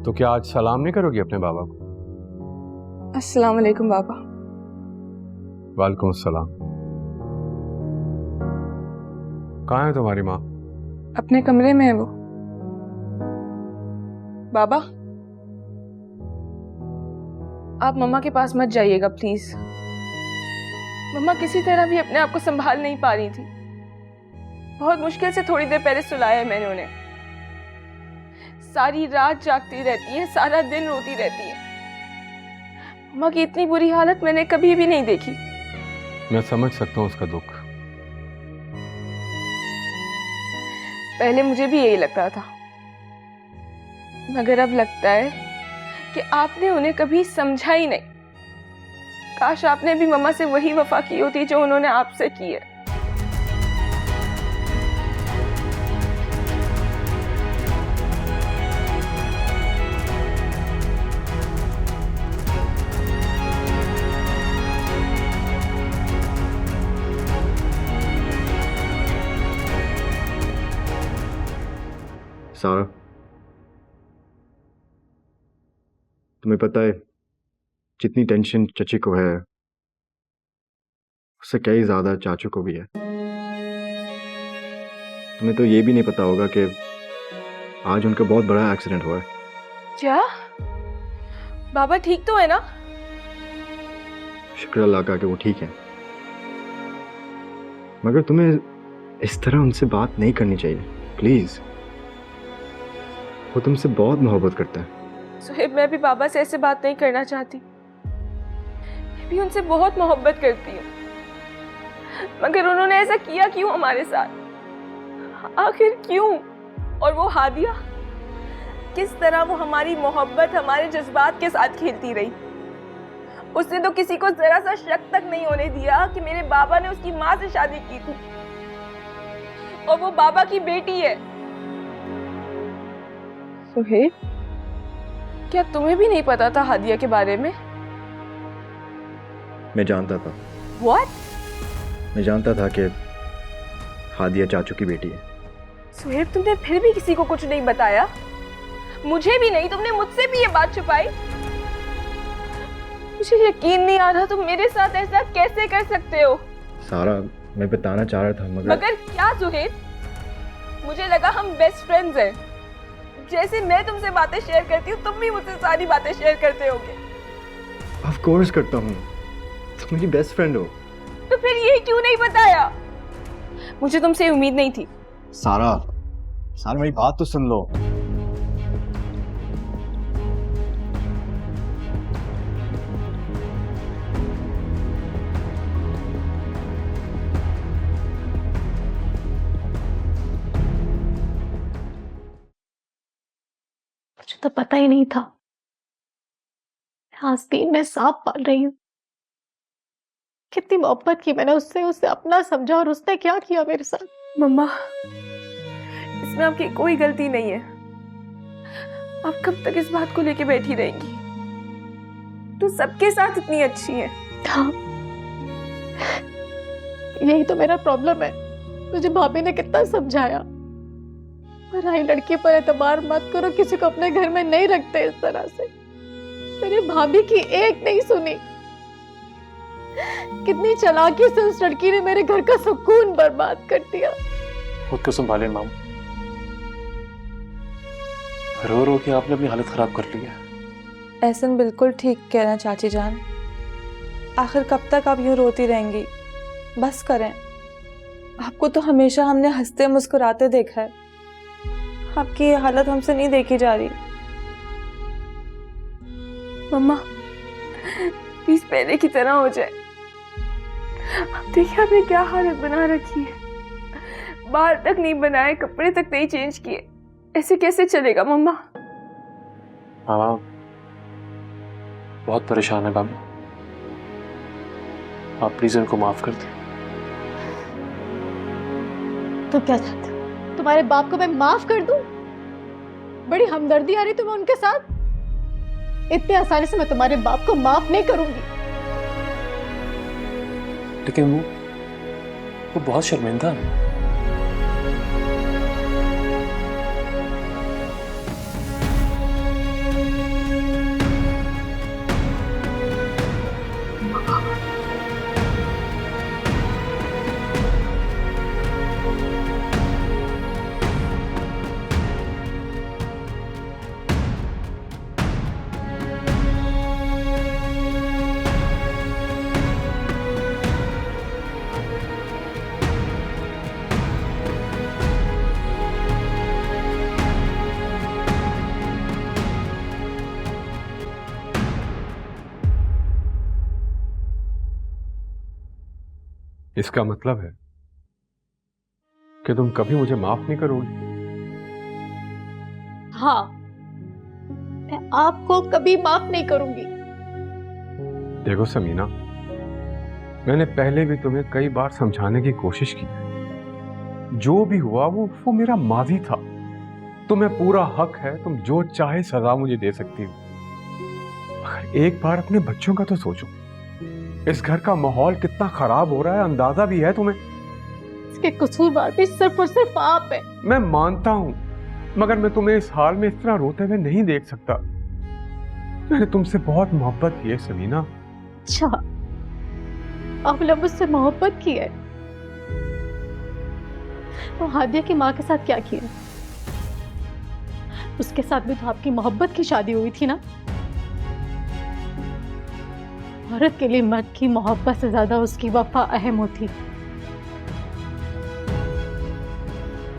तो क्या आज सलाम नहीं करोगी अपने बाबा को? अस्सलाम वालेकुम बाबा। वालेकुम अस्सलाम। कहाँ है तुम्हारी माँ? अपने कमरे में है वो। बाबा, आप मम्मा के पास मत जाइएगा प्लीज। मम्मा किसी तरह भी अपने आप को संभाल नहीं पा रही थी। बहुत मुश्किल से थोड़ी देर पहले सुलाया है मैंने उन्हें। सारी रात जागती रहती है, सारा दिन रोती रहती है। मम्मा की इतनी बुरी हालत मैंने कभी भी नहीं देखी। मैं समझ सकता हूँ उसका दुख। पहले मुझे भी यही लगता था, मगर अब लगता है कि आपने उन्हें कभी समझा ही नहीं। काश आपने भी मम्मा से वही वफा की होती जो उन्होंने आपसे की है। सारा, तुम्हें पता है जितनी टेंशन चची को है उससे कई ज्यादा चाचू को भी है। तुम्हें तो ये भी नहीं पता होगा कि आज उनका बहुत बड़ा एक्सीडेंट हुआ है। क्या बाबा ठीक तो है ना? शुक्र अल्लाह का कि वो ठीक है, मगर तुम्हें इस तरह उनसे बात नहीं करनी चाहिए प्लीज। वो तुमसे बहुत मोहब्बत करता है। सुहेब, मैं भी बाबा से ऐसे बात नहीं करना चाहती। मैं भी उनसे बहुत मोहब्बत करती हूँ, मगर उन्होंने ऐसा किया क्यों हमारे साथ? आखिर क्यों? और वो हादिया, किस तरह वो हमारी मोहब्बत, हमारे जज्बात के साथ खेलती रही। उसने तो किसी को जरा सा शक तक नहीं होने दिया कि मेरे बाबा ने उसकी माँ से शादी की थी और वो बाबा की बेटी है। सुहेब, क्या तुम्हें भी नहीं पता था हादिया के बारे में? मैं जानता था। What? मैं जानता था कि हादिया चाचू की बेटी है। सुहेब, तुमने फिर भी किसी को कुछ नहीं बताया? मुझे भी नहीं, तुमने मुझसे भी ये बात छुपाई। मुझे यकीन नहीं आ रहा, तुम मेरे साथ ऐसा कैसे कर सकते हो? सारा, मैं बताना चाह रहा था मगर क्या सुहेब? मुझे लगा हम बेस्ट फ्रेंड्स हैं। जैसे मैं तुमसे बातें शेयर करती हूँ, तुम भी मुझसे सारी बातें शेयर करते होगे। ऑफ कोर्स करता हूँ, तुम मेरी बेस्ट फ्रेंड हो। तो फिर ये क्यों नहीं बताया? मुझे तुमसे उम्मीद नहीं थी। सारा, सारा मेरी बात तो सुन लो। मुझे तो पता ही नहीं था आस्तीन में सांप पाल रही हूँ। कितनी मोहब्बत की मैंने उससे, उसे अपना समझा और उसने क्या किया मेरे साथ। मम्मा, इसमें आपकी कोई गलती नहीं है। आप कब तक इस बात को लेके बैठी रहेंगी? तो सबके साथ इतनी अच्छी है। हाँ, यही तो मेरा प्रॉब्लम है। मुझे भाभी ने कितना समझाया, पराई लड़की पर एतबार मत करो, किसी को अपने घर में नहीं रखते इस तरह से। मेरी भाभी की एक नहीं सुनी। कितनी चालाकी से उस लड़की ने मेरे घर का सुकून बर्बाद कर दिया। खुद को संभाले माम, रो रो के आपने अपनी हालत खराब कर ली है। एहसन बिल्कुल ठीक कह रहे हैं चाची जान। आखिर कब तक आप यूं रोती रहेंगी? बस करें। आपको तो हमेशा हमने हंसते मुस्कुराते देखा है। आपकी ये हालत हमसे नहीं देखी जा रही। मम्मा, प्लीज पहले की तरह हो जाए। देखिए आपने क्या हालत बना रखी है। बाल तक नहीं बनाए, कपड़े तक नहीं चेंज किए। ऐसे कैसे चलेगा मम्मा? मामा बहुत परेशान है बाबा, आप प्लीज उनको माफ कर दें। तो क्या चाहते हो, तुम्हारे बाप को मैं माफ कर दूं? बड़ी हमदर्दी आ रही तुम्हें उनके साथ? इतनी आसानी से मैं तुम्हारे बाप को माफ नहीं करूंगी। लेकिन वो बहुत शर्मिंदा है। इसका मतलब है कि तुम कभी मुझे माफ नहीं करोगी। हाँ, मैं आपको कभी माफ नहीं करूंगी। देखो समीना, मैंने पहले भी तुम्हें कई बार समझाने की कोशिश की। जो भी हुआ वो मेरा माजी था। तुम्हें पूरा हक है, तुम जो चाहे सजा मुझे दे सकती हो। मगर एक बार अपने बच्चों का तो सोचो। इस घर का माहौल कितना खराब हो रहा है, अंदाजा भी है तुम्हें। इसके कसूरवार भी सिर्फ और सिर्फ आप है। मैं मानता हूं, मगर मैं तुम्हें इस हाल में इस तरह रोते हुए नहीं देख सकता। मैंने तुमसे बहुत मोहब्बत की है समीना। अच्छा, आपने मुझसे मोहब्बत की है? तो हादिया की माँ के साथ क्या किया? उसके साथ भी तो आपकी मोहब्बत की शादी हुई थी ना। औरत के लिए मर्द की मोहब्बत से ज्यादा उसकी वफा अहम होती,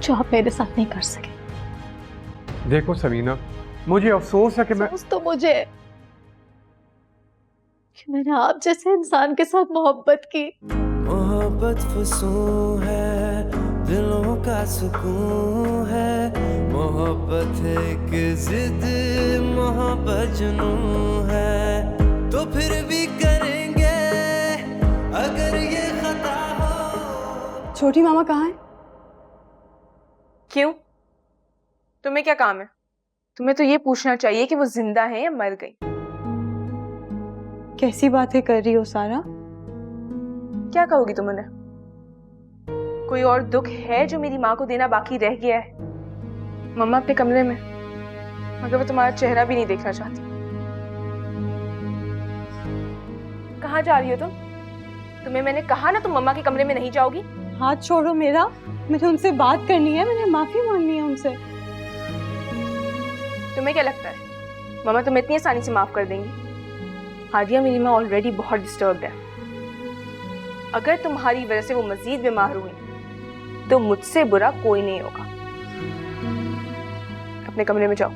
जो आप मेरे साथ नहीं कर सके। देखो समीना, मुझे अफसोस है कि मैं अफसोस तो मुझे है कि मैंने आप जैसे इंसान के साथ मोहब्बत की। मोहब्बत फसूं है, दिलों का सुकून है। मोहब्बत एक जिद, मोहब्बत जुनून है। तो फिर भी करेंगे अगर ये खता हो। छोटी मामा कहाँ है? क्यों? तुम्हें क्या काम है? तुम्हें तो ये पूछना चाहिए कि वो जिंदा है या मर गई। कैसी बातें कर रही हो सारा? क्या कहोगी तुम उन्हें? कोई और दुख है जो मेरी माँ को देना बाकी रह गया है? मम्मा अपने कमरे में, मगर वो तुम्हारा चेहरा भी नहीं देखना चाहती। कहाँ जा रही हो तुम? तुम्हें मैंने कहा ना तुम मम्मा के कमरे में नहीं जाओगी। हाथ छोड़ो मेरा, मुझे उनसे बात करनी है, मैंने माफी मांगनी है उनसे। तुम्हें क्या लगता है मम्मा तुम्हें इतनी आसानी से माफ कर देंगी? हादिया मेरी माँ ऑलरेडी बहुत डिस्टर्ब्ड है। अगर तुम्हारी वजह से वो मजीद बीमार हुई तो मुझसे बुरा कोई नहीं होगा। अपने कमरे में जाओ।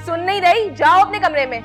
सुन नहीं रही? जाओ अपने कमरे में।